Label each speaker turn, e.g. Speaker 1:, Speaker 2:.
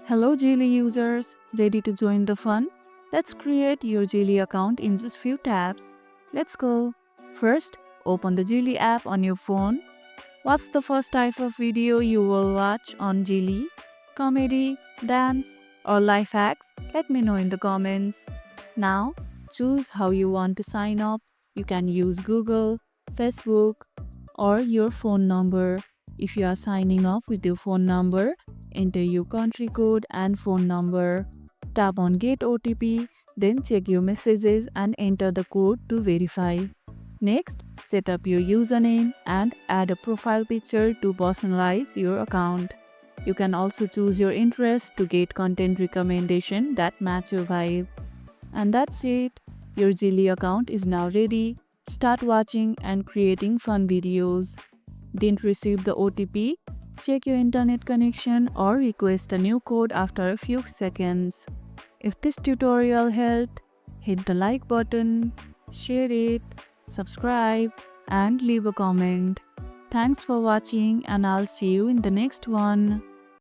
Speaker 1: Hello Zili users, ready to join the fun? Let's create your Zili account in just few taps. Let's go. First, open the Zili app on your phone. What's the first type of video you will watch on Zili? Comedy, dance, or life hacks? Let me know in the comments. Now, choose how you want to sign up. You can use Google, Facebook, or your phone number. If you are signing up with your phone number, enter your country code and phone number. Tap on Get OTP, then check your messages and enter the code to verify. Next, set up your username and add a profile picture to personalize your account. You can also choose your interest to get content recommendation that match your vibe. And that's it. Your Zili account is now ready. Start watching and creating fun videos. Didn't receive the OTP? Check your internet connection or request a new code after a few seconds. If this tutorial helped, hit the like button, share it, subscribe, and leave a comment. Thanks for watching, and I'll see you in the next one.